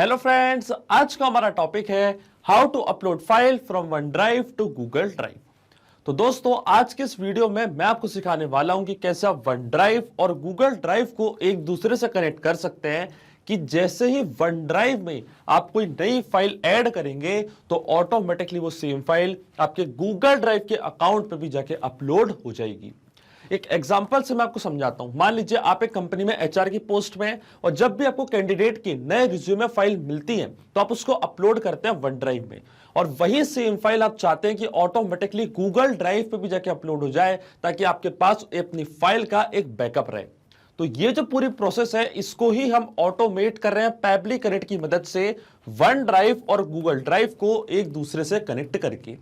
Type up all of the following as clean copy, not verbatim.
Hello friends, आज का हमारा टॉपिक है how to upload file from OneDrive to Google Drive. तो दोस्तों, आज के इस वीडियो में मैं आपको सिखाने वाला हूं कि कैसे आप वन ड्राइव और गूगल ड्राइव को एक दूसरे से कनेक्ट कर सकते हैं। कि जैसे ही वन ड्राइव में आप कोई नई फाइल ऐड करेंगे तो ऑटोमेटिकली वो सेम फाइल आपके गूगल ड्राइव के अकाउंट पे भी जाके अपलोड हो जाएगी। एक एग्जांपल से मैं आपको समझाता हूं। मान लीजिए आप एक कंपनी में एचआर की पोस्ट में हैं और जब भी आपको कैंडिडेट की नए रिज्यूमे फाइल मिलती है तो आप उसको अपलोड करते हैं वन ड्राइव में, और वही सेम फाइल आप चाहते हैं कि ऑटोमेटिकली गूगल ड्राइव पे भी जाके अपलोड हो जाए ताकि आपके पास अपनी फाइल का एक बैकअप रहे। तो ये जो पूरी प्रोसेस है इसको ही हम ऑटोमेट कर रहे हैं पैबली कनेक्ट की मदद से, वन ड्राइव और गूगल ड्राइव को एक दूसरे से कनेक्ट करके।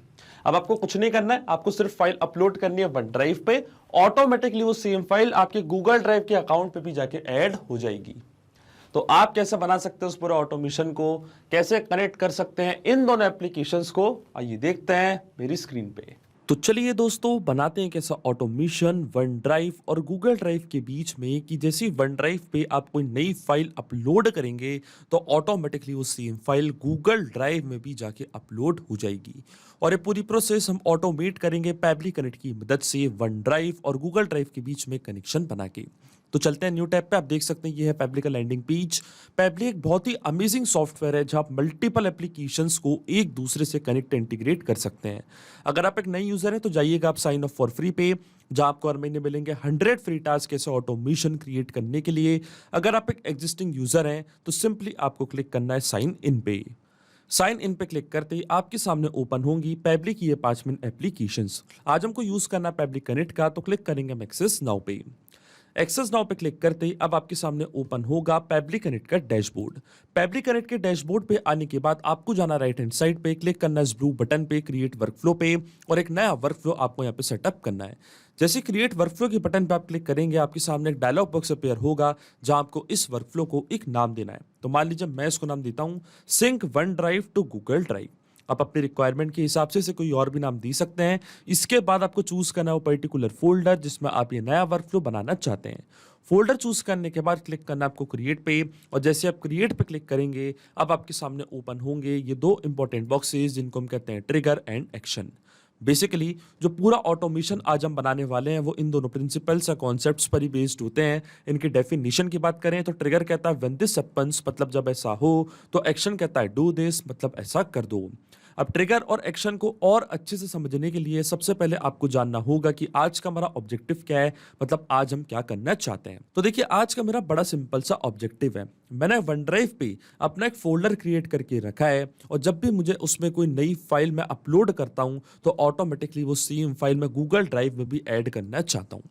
अब आपको कुछ नहीं करना है, आपको सिर्फ फाइल अपलोड करनी है वन ड्राइव पे, ऑटोमेटिकली वो सेम फाइल आपके गूगल ड्राइव के अकाउंट पे भी जाके ऐड हो जाएगी। तो आप कैसे बना सकते हैं उस पूरे ऑटोमेशन को, कैसे कनेक्ट कर सकते हैं इन दोनों एप्लीकेशंस को, आइए देखते हैं मेरी स्क्रीन पे। तो चलिए दोस्तों, बनाते हैं कैसा ऑटोमेशन वन ड्राइव और गूगल ड्राइव के बीच में। कि जैसे वन ड्राइव पे आप कोई नई फाइल अपलोड करेंगे तो ऑटोमेटिकली वो सेम फाइल गूगल ड्राइव में भी जाके अपलोड हो जाएगी। और ये पूरी प्रोसेस हम ऑटोमेट करेंगे पैबली कनेक्ट की मदद से वन ड्राइव और गूगल ड्राइव के बीच में कनेक्शन बना के। तो चलते हैं न्यू टैब पे। आप देख सकते हैं ये है पैबली का लैंडिंग पेज। पैबली एक बहुत ही अमेजिंग सॉफ्टवेयर है जहां आप मल्टीपल एप्लीकेशंस को एक दूसरे से कनेक्ट इंटीग्रेट कर सकते हैं। अगर आप एक नई यूजर हैं तो जाइएगा आप साइन अप फॉर फ्री पे, जहां आपको हर महीने मिलेंगे 100 फ्री टास्क ऐसे ऑटोमेशन क्रिएट करने के लिए। अगर आप एक एग्जिस्टिंग यूजर हैं तो सिंपली आपको क्लिक करना है साइन इन पे। साइन इन पे क्लिक करते ही आपके सामने ओपन होंगी पैबली की ये 5 मिनट एप्लीकेशंस। आज हमको यूज करना है पैबली कनेक्ट का, तो क्लिक करेंगे हम एक्सेस नाउ पे। एक्सेस नाउ पे क्लिक करते ही अब आपके सामने ओपन होगा पैबली कनेक्ट का डैशबोर्ड। पैबली कनेक्ट के डैशबोर्ड पे आने के बाद आपको जाना राइट हैंड साइड पे, क्लिक करना है इस ब्लू बटन पे क्रिएट वर्कफ्लो पे, और एक नया वर्कफ्लो आपको यहाँ पे सेटअप करना है। जैसे क्रिएट वर्कफ्लो के बटन पे आप क्लिक करेंगे आपके सामने एक डायलॉग बॉक्स अपीयर होगा जहां आपको इस वर्कफ्लो को एक नाम देना है। तो मान लीजिए मैं इसको नाम देता हूँ sync OneDrive to Google Drive. आप अपनी रिक्वायरमेंट के हिसाब से कोई और भी नाम दे सकते हैं। इसके बाद आपको चूज करना है वो पर्टिकुलर फोल्डर जिसमें आप ये नया वर्कफ्लो बनाना चाहते हैं। फोल्डर चूज करने के बाद क्लिक करना है आपको क्रिएट पे, और जैसे आप क्रिएट पे क्लिक करेंगे अब आपके सामने ओपन होंगे ये दो इंपॉर्टेंट बॉक्सेस जिनको हम कहते हैं ट्रिगर एंड एक्शन। बेसिकली जो पूरा ऑटोमेशन आज हम बनाने वाले हैं वो इन दोनों प्रिंसिपल्स या कॉन्सेप्ट्स पर ही बेस्ड होते हैं। इनकी डेफिनेशन की बात करें तो ट्रिगर कहता है व्हेन दिस हैपेंस, मतलब जब ऐसा हो, तो एक्शन कहता है डू दिस, मतलब ऐसा कर दो। अब ट्रिगर और एक्शन को और अच्छे से समझने के लिए सबसे पहले आपको जानना होगा कि आज का हमारा ऑब्जेक्टिव क्या है, मतलब आज हम क्या करना चाहते हैं। तो देखिए आज का मेरा बड़ा सिंपल सा ऑब्जेक्टिव है। मैंने वन ड्राइव पे अपना एक फोल्डर क्रिएट करके रखा है, और जब भी मुझे उसमें कोई नई फाइल मैं अपलोड करता हूं तो ऑटोमेटिकली वो सेम फाइल मैं गूगल ड्राइव में भी ऐड करना चाहता हूं।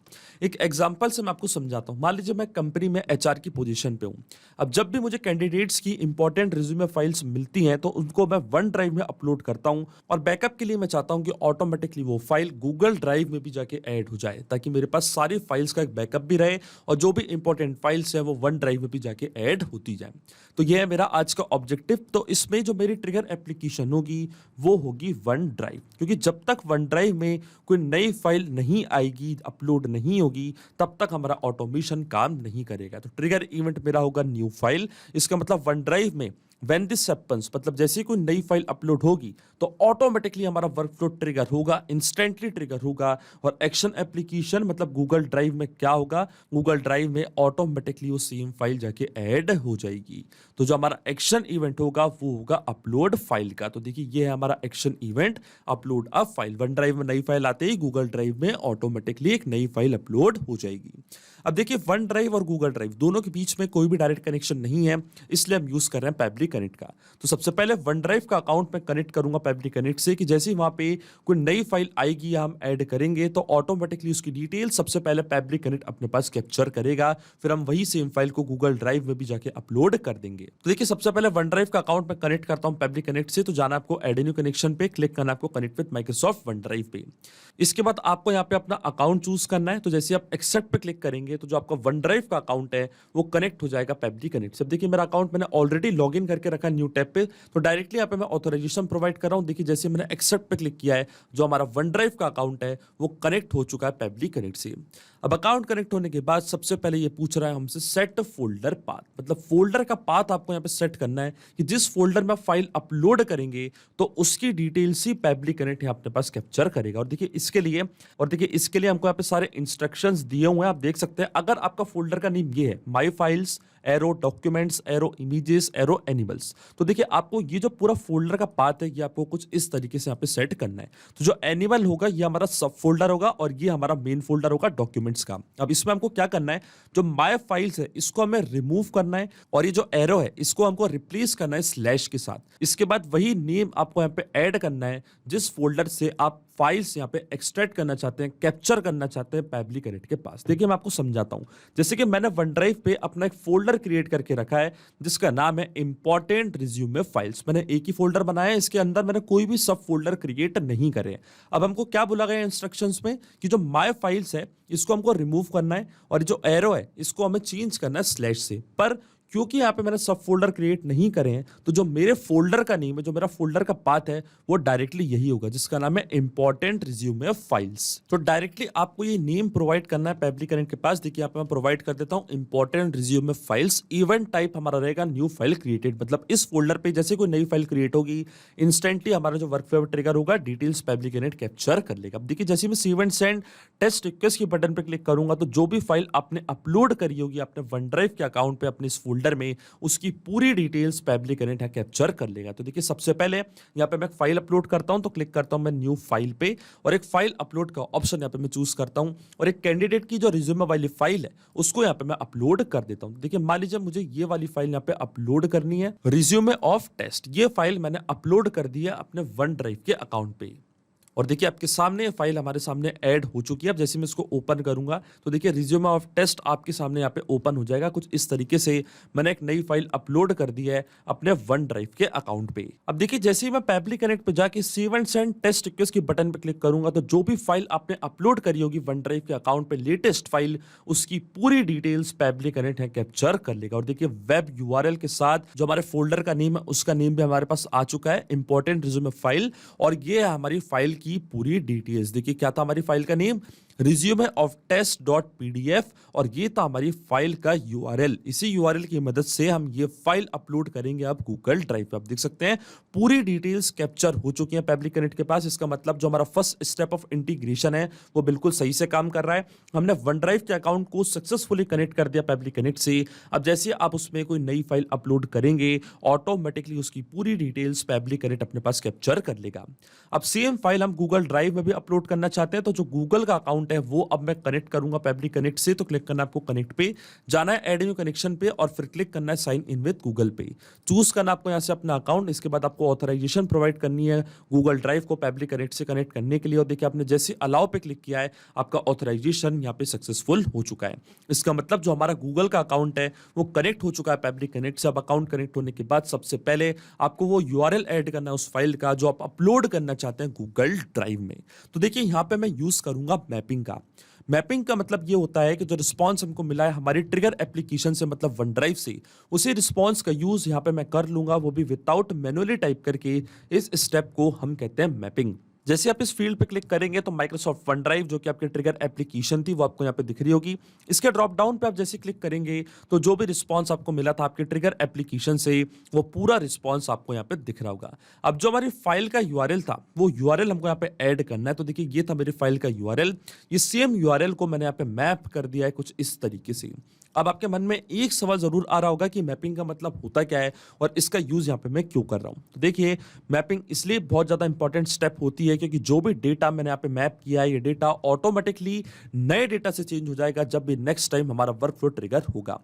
एक एग्जांपल से मैं आपको समझाता हूं। मान लीजिए मैं कंपनी में एचआर की पोजीशन पे हूं। अब जब भी मुझे कैंडिडेट्स की इंपॉर्टेंट रिज्यूमे फाइल्स मिलती हैं तो उनको मैं वन ड्राइव में अपलोड करता हूं, और बैकअप के लिए मैं चाहता हूं कि ऑटोमेटिकली वो फाइल गूगल ड्राइव में भी जाके ऐड हो जाए ताकि मेरे पास सारी फाइल्स का एक बैकअप भी रहे और जो भी इंपॉर्टेंट फाइल्स है वो वन ड्राइव में भी जाके ऐड होती जाए। तो ये है मेरा आज का ऑब्जेक्टिव। तो इसमें जो मेरी ट्रिगर एप्लीकेशन होगी वो होगी वन ड्राइव, क्योंकि जब तक वन ड्राइव में कोई नई फाइल नहीं आएगी, अपलोड नहीं होगी, तब तक हमारा ऑटोमेशन काम नहीं करेगा। तो ट्रिगर इवेंट मेरा होगा न्यू फाइल। इसका मतलब वन ड्राइव में व्हेन दिस हैपेंस, मतलब जैसे ही कोई नई फाइल अपलोड होगी तो ऑटोमेटिकली हमारा वर्कफ्लो ट्रिगर होगा, इंस्टेंटली ट्रिगर होगा। और एक्शन एप्लीकेशन मतलब गूगल ड्राइव में क्या होगा, गूगल ड्राइव में ऑटोमेटिकली वो सेम फाइल जाके ऐड हो जाएगी। तो जो हमारा एक्शन इवेंट होगा वो होगा अपलोड फाइल का। तो देखिए ये है हमारा action event, upload a file. One drive में नई फाइल आते ही गूगल ड्राइव में ऑटोमेटिकली एक नई फाइल अपलोड हो जाएगी। अब देखिए वन ड्राइव और गूगल ड्राइव दोनों के बीच में कोई भी डायरेक्ट कनेक्शन नहीं है, इसलिए हम यूज कर रहे हैं पैबली कनेक्ट का। तो सबसे पहले वन ड्राइव का अकाउंट में कनेक्ट करूंगा पैबली कनेक्ट से, कि जैसे ही वहां पे कोई नई फाइल आएगी या हम ऐड करेंगे तो ऑटोमेटिकली उसकी डिटेल सबसे पहले पैबली कनेक्ट अपने पास कैप्चर करेगा, फिर हम वही सेम फाइल को गूगल ड्राइव में भी जाके अपलोड कर देंगे। तो देखिए सबसे पहले वन ड्राइव का अकाउंट में कनेक्ट करता हूं पैबली कनेक्ट से। तो जाना आपको ऐड न्यू कनेक्शन पे, क्लिक करना आपको connect with Microsoft one drive पे। इसके बाद आपको यहाँ पे अपना अकाउंट चूज करना है। तो जैसे आप एक्सेप्ट पे क्लिक करेंगे तो जो आपका वन ड्राइव का अकाउंट है वो कनेक्ट हो जाएगा पैबली कनेक्ट से। देखिए मेरा अकाउंट मैंने ऑलरेडी लॉग इन करके रखा न्यू टैब पे, तो डायरेक्टली यहाँ पे मैं ऑथराइजेशन प्रोवाइड कर रहा हूँ। देखिए जैसे मैंने एक्सेप्ट पे क्लिक किया है जो हमारा वन ड्राइव का अकाउंट है वो कनेक्ट हो चुका है पैबली कनेक्ट से। अब अकाउंट कनेक्ट होने के बाद सबसे पहले ये पूछ रहा है हमसे सेट फोल्डर पाथ, मतलब फोल्डर का पाथ आपको यहाँ पे सेट करना है कि जिस फोल्डर में आप फाइल अपलोड करेंगे तो उसकी डिटेल्स ही पैबली कनेक्ट यहाँ अपने पास कैप्चर करेगा। और देखिए इसके लिए हमको यहाँ पे सारे इंस्ट्रक्शंस दिए हुए हैं, आप देख सकते हैं। अगर आपका फोल्डर का नेम ये है my files arrow documents arrow images arrow animals, तो देखिए आपको ये जो पूरा फोल्डर का पाथ है ये आपको कुछ इस तरीके से यहाँ पे सेट करना है। तो जो एनिमल होगा ये हमारा सब फोल्डर होगा और ये हमारा मेन फोल्डर होगा डॉक्यूमेंट्स का। अब इसमें हमको क्या करना है, जो माय फाइल्स है इसको हमें रिमूव करना है और ये जो एरो है इसको हमको रिप्लेस करना है स्लैश के साथ। इसके बाद वही नेम आपको यहाँ पे ऐड करना है जिस फोल्डर से आप फाइल्स यहाँ पे एक्सट्रैक्ट करना चाहते हैं, कैप्चर करना चाहते हैं पैबली कनेक्ट के पास। देखिए मैं आपको समझाता हूं। जैसे कि मैंने वन ड्राइव पे अपना एक फोल्डर क्रिएट करके रखा है जिसका नाम है इंपॉर्टेंट रिज्यूमे फाइल्स। मैंने एक ही फोल्डर बनाया है, इसके अंदर मैंने कोई भी सब फोल्डर क्रिएट नहीं करे। अब हमको क्या बोला गया इंस्ट्रक्शंस में कि जो माय फाइल्स है इसको हमको रिमूव करना है और जो एरो है इसको हमें चेंज करना है स्लैश से। पर क्योंकि यहाँ पे मैंने सब फोल्डर क्रिएट नहीं करे हैं तो जो मेरे फोल्डर का नेम है, जो मेरा फोल्डर का पाथ है वो डायरेक्टली यही होगा जिसका नाम है इंपॉर्टेंट रिज्यूमे फाइल्स। तो डायरेक्टली आपको ये नेम प्रोवाइड करना है पैबली कनेक्ट के पास। देखिए यहाँ पे मैं प्रोवाइड कर देता हूँ important resume files. Event type हमारा रहेगा न्यू फाइल क्रिएटेड, मतलब इस फोल्डर पे जैसे कोई नई फाइल क्रिएट होगी इंस्टेंटली हमारा जो वर्कफ्लो ट्रिगर होगा डिटेल्स पैबली कनेक्ट कैप्चर कर लेगा। अब देखिए जैसे मैं save and send test request के बटन पे क्लिक करूंगा तो जो भी फाइल आपने अपलोड करी होगी अपने वन ड्राइव के अकाउंट पे अपने इस फोल्डर में, उसकी पूरी डिटेल्स पैबली कनेक्ट है कैप्चर कर लेगा। तो देखिए सबसे पहले यहाँ पे मैं एक फाइल अपलोड करता हूं तो क्लिक करता हूं मैं न्यू फाइल पे और एक फाइल अपलोड का ऑप्शन यहाँ पे मैं चूज करता हूं और एक कैंडिडेट की जो रिज्यूमे वाली फाइल है उसको यहाँ पे मैं अपलोड कर देता हूं। देखिए मान लीजिए मुझे ये वाली फाइल यहाँ पे अपलोड करनी है, रिज्यूमे ऑफ टेस्ट। ये फाइल मैंने अपलोड कर दी है अपने वन ड्राइव के अकाउंट पे और देखिए आपके सामने ये फाइल हमारे सामने ऐड हो चुकी है। अब जैसे मैं इसको ओपन करूंगा तो देखिए रिज्यूमे ऑफ टेस्ट आपके सामने यहाँ पे ओपन हो जाएगा। कुछ इस तरीके से मैंने एक नई फाइल अपलोड कर दी है अपने वन ड्राइव के अकाउंट पे। अब देखिए जैसे ही मैं पैबली कनेक्ट पे जाके save and send test request के बटन पे क्लिक करूंगा तो जो भी फाइल आपने अपलोड करी होगी वन ड्राइव के अकाउंट पे लेटेस्ट फाइल, उसकी पूरी डिटेल्स पैबली कनेक्ट है कैप्चर कर लेगा। और देखिए वेब यूआरएल के साथ जो हमारे फोल्डर का नेम है उसका नेम भी हमारे पास आ चुका है इंपॉर्टेंट रिज्यूमे फाइल और ये है हमारी फाइल की पूरी डिटेल्स। देखिए क्या था हमारी फाइल का name, resume of test dot PDF और ये था हमारी फाइल का यूआरएल। इसी यूआरएल की मदद से हम ये फाइल अपलोड करेंगे अब गूगल ड्राइव पे। आप देख सकते हैं पूरी डिटेल्स कैप्चर हो चुकी हैं पैबली कनेक्ट के पास। इसका मतलब जो हमारा फर्स्ट स्टेप ऑफ इंटीग्रेशन है वो बिल्कुल सही से काम कर रहा है। हमने वन ड्राइव के अकाउंट को सक्सेसफुली कनेक्ट कर दिया पैबली कनेक्ट से। अब जैसे आप उसमें कोई नई फाइल अपलोड करेंगे ऑटोमेटिकली उसकी पूरी डिटेल्स पैबली कनेक्ट अपने पास कैप्चर कर लेगा। अब सेम फाइल हम गूगल ड्राइव में भी अपलोड करना चाहते हैं तो जो गूगल का अकाउंट है वो अब मैं कनेक्ट करूंगा पैबली कनेक्ट से। तो क्लिक करना है आपको कनेक्ट पे, जाना है ऐड न्यू कनेक्शन पे और फिर क्लिक करना है साइन इन विद गूगल पे। चूज करना आपको यहां से अपना अकाउंट, इसके बाद आपको ऑथराइजेशन प्रोवाइड करनी है गूगल ड्राइव को पैबली कनेक्ट से कनेक्ट करने के लिए। और देखिए आपने जैसे अलाउ पे क्लिक किया है आपका ऑथराइजेशन यहाँ पे सक्सेसफुल हो चुका है। इसका मतलब जो हमारा गूगल का अकाउंट है वो कनेक्ट हो चुका है पैबली कनेक्ट से। अब अकाउंट कनेक्ट होने के बाद सबसे पहले आपको वो यूआरएल ऐड करना है उस फाइल का जो आप अपलोड करना चाहते हैं गूगल ड्राइव में। तो देखिए यहाँ पे मैं यूज करूंगा मैपिंग का। मैपिंग का मतलब ये होता है कि जो रिस्पांस हमको मिला है हमारी ट्रिगर एप्लीकेशन से, मतलब वन ड्राइव से, उसी रिस्पांस का यूज यहाँ पे मैं कर लूंगा, वो भी विदाउट मैनुअली टाइप करके। इस स्टेप को हम कहते हैं मैपिंग। जैसे आप इस फील्ड पे क्लिक करेंगे तो माइक्रोसॉफ्ट वन ड्राइव जो कि आपकी ट्रिगर एप्लीकेशन थी वो आपको यहाँ पे दिख रही होगी। इसके ड्रॉप डाउन पे आप जैसे क्लिक करेंगे तो जो भी रिस्पांस आपको मिला था आपके ट्रिगर एप्लीकेशन से वो पूरा रिस्पांस आपको यहाँ पे दिख रहा होगा। अब जो हमारी फाइल का यूआरएल था वो यूआरएल हमको यहाँ पे ऐड करना है। तो देखिए ये था मेरी फाइल का यूआरएल। ये सेम यूआरएल को मैंने यहाँ पे मैप कर दिया है कुछ इस तरीके से। अब आपके मन में एक सवाल जरूर आ रहा होगा कि मैपिंग का मतलब होता क्या है और इसका यूज यहाँ पे मैं क्यों कर रहा हूँ। तो देखिए मैपिंग इसलिए बहुत ज्यादा इंपॉर्टेंट स्टेप होती है क्योंकि जो भी डेटा मैंने यहाँ पे मैप किया है ये डेटा ऑटोमेटिकली नए डेटा से चेंज हो जाएगा जब भी नेक्स्ट टाइम हमारा वर्कफ्लो ट्रिगर होगा।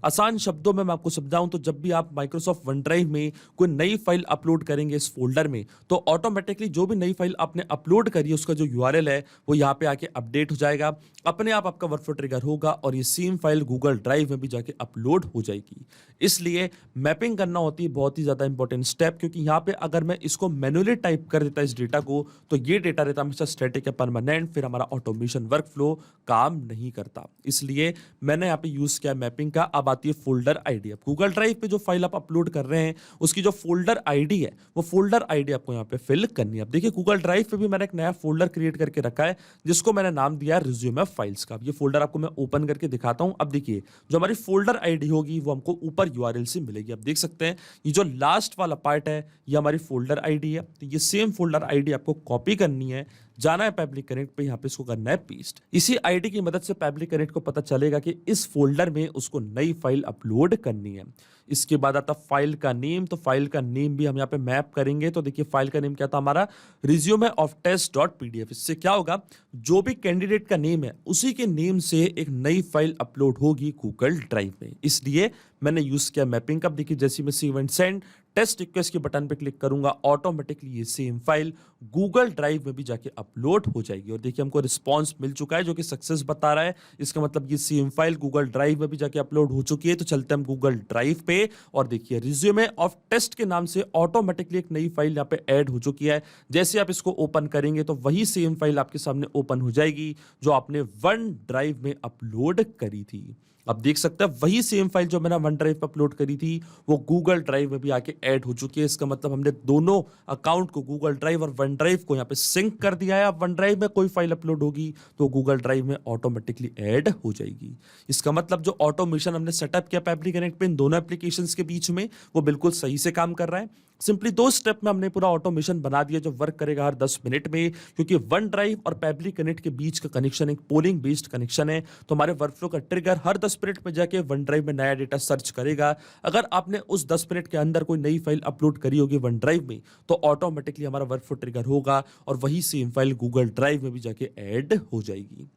आसान शब्दों में मैं आपको समझाऊं तो जब भी आप माइक्रोसॉफ्ट वन ड्राइव में कोई नई फाइल अपलोड करेंगे इस फोल्डर में तो ऑटोमेटिकली जो भी नई फाइल आपने अपलोड करी है उसका जो यूआरएल है वो यहाँ पे आके अपडेट हो जाएगा। अपने आप आपका वर्कफ्लो ट्रिगर होगा और ये सेम फाइल गूगल ड्राइव में भी जाके अपलोड हो जाएगी। इसलिए मैपिंग करना होती है बहुत ही ज्यादा इंपॉर्टेंट स्टेप, क्योंकि यहाँ पे अगर मैं इसको मैनुअली टाइप कर देता इस डेटा को तो ये डेटा रहता हमेशा स्टैटिक या परमानेंट, फिर हमारा ऑटोमेशन वर्कफ्लो काम नहीं करता। इसलिए मैंने यहाँ पे यूज किया मैपिंग का। अब आती है फोल्डर आईडी। अब गूगल ड्राइव पे जो फाइल आप अपलोड कर रहे हैं उसकी जो फोल्डर आईडी है वो फोल्डर आईडी आपको यहाँ पे फिल करनी है। अब देखिए गूगल ड्राइव पे भी मैंने एक नया फोल्डर क्रिएट करके रखा है जिसको मैंने नाम दिया है रिज्यूमे फाइल्स का। अब ये फोल्डर आपको मैं ओपन करके दिखाता हूं। अब देखिए जो हमारी फोल्डर आईडी होगी वो हमको ऊपर यूआरएल से मिलेगी। अब देख सकते हैं ये जो लास्ट वाला पार्ट है ये हमारी फोल्डर आईडी है। तो ये सेम फोल्डर आईडी आपको कॉपी करनी है, जाना है पब्लिक कनेक्ट पे, यहाँ पे इसको करना है पेस्ट। इसी आईडी की मदद से पब्लिक कनेक्ट को पता चलेगा कि इस फोल्डर में उसको नई फाइल अपलोड करनी है। इसके बाद आता फाइल का नेम। तो फाइल का नेम भी हम यहाँ पे मैप करेंगे। तो देखिए फाइल का नेम क्या था हमारा, resume of test dot PDF. इससे क्या होगा, जो भी कैंडिडेट का नेम है उसी के नेम से एक नई फाइल अपलोड होगी गूगल ड्राइव में, इसलिए मैंने यूज किया मैपिंग का। देखिए जैसे मैं save and send test request के बटन पे क्लिक करूंगा ऑटोमेटिकली ये सेम फाइल गूगल ड्राइव में भी जाके अपलोड हो जाएगी। और देखिए हमको रिस्पांस मिल चुका है जो कि सक्सेस बता रहा है। इसका मतलब ये सेम फाइल गूगल ड्राइव में भी जाके अपलोड हो चुकी है। तो चलते हैं हम गूगल ड्राइव पे और देखिए रिज्यूमे ऑफ टेस्ट के नाम से ऑटोमेटिकली एक नई फाइल यहाँ पे ऐड हो चुकी है। जैसे आप इसको ओपन करेंगे तो वही सेम फाइल आपके सामने ओपन हो जाएगी जो आपने वन ड्राइव में अपलोड करी थी। अब देख सकते हैं वही सेम फाइल जो मैंने वन ड्राइव पर अपलोड करी थी वो गूगल ड्राइव में भी आके ऐड हो चुकी है। इसका मतलब हमने दोनों अकाउंट को, गूगल ड्राइव और वन ड्राइव को यहाँ पे सिंक कर दिया है। अब वन ड्राइव में कोई फाइल अपलोड होगी तो गूगल ड्राइव में ऑटोमेटिकली ऐड हो जाएगी। इसका मतलब जो ऑटोमेशन हमने सेटअप किया पब्लिक कनेक्ट पे इन दोनों एप्लीकेशंस के बीच में वो बिल्कुल सही से काम कर रहा है। सिंपली 2 स्टेप में हमने पूरा ऑटोमेशन बना दिया जो वर्क करेगा हर 10 मिनट में, क्योंकि वन ड्राइव और पब्लिक कनेक्ट के बीच का कनेक्शन एक पोलिंग बेस्ड कनेक्शन है। तो हमारे वर्कफ्लो का ट्रिगर हर 10 मिनट में जाके वन ड्राइव में नया डेटा सर्च करेगा। अगर आपने उस 10 मिनट के अंदर कोई नई फाइल अपलोड करी होगी वन ड्राइव में तो ऑटोमेटिकली हमारा वर्कफ्लो ट्रिगर होगा और वही सेम फाइल गूगल ड्राइव में भी जाके ऐड हो जाएगी।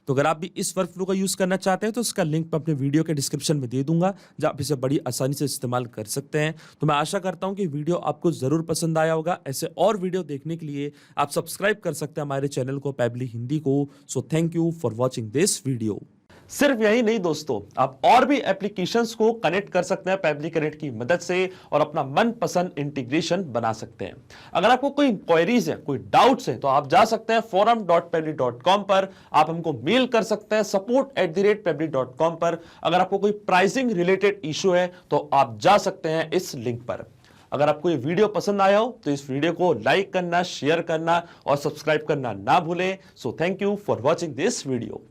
तो अगर आप भी इस वर्कफ्लो का यूज करना चाहते हैं तो इसका लिंक मैं अपने वीडियो के डिस्क्रिप्शन में दे दूंगा जहां आप इसे बड़ी आसानी से इस्तेमाल कर सकते हैं। तो मैं आशा करता हूं कि वीडियो आपको जरूर पसंद आया होगा। ऐसे और वीडियो देखने के लिए आप सब्सक्राइब कर सकते हैं हमारे चैनल को, पैबली हिंदी को। So thank you for watching this video. सिर्फ यही नहीं दोस्तों, आप और भी एप्लीकेशंस को कनेक्ट कर सकते हैं पब्लिक कनेक्ट की मदद से और अपना मनपसंद इंटीग्रेशन बना सकते हैं। अगर आपको कोई क्वेरीज है, कोई डाउट्स है तो आप जा सकते हैं forum.pably.com पर, आप हमको मेल कर सकते हैं support@pably.com पर। अगर आपको कोई प्राइसिंग रिलेटेड इशू है तो आप जा सकते हैं इस लिंक पर। अगर आपको ये वीडियो पसंद आया हो तो इस वीडियो को लाइक करना, शेयर करना और सब्सक्राइब करना ना भूलें। So thank you for watching this video.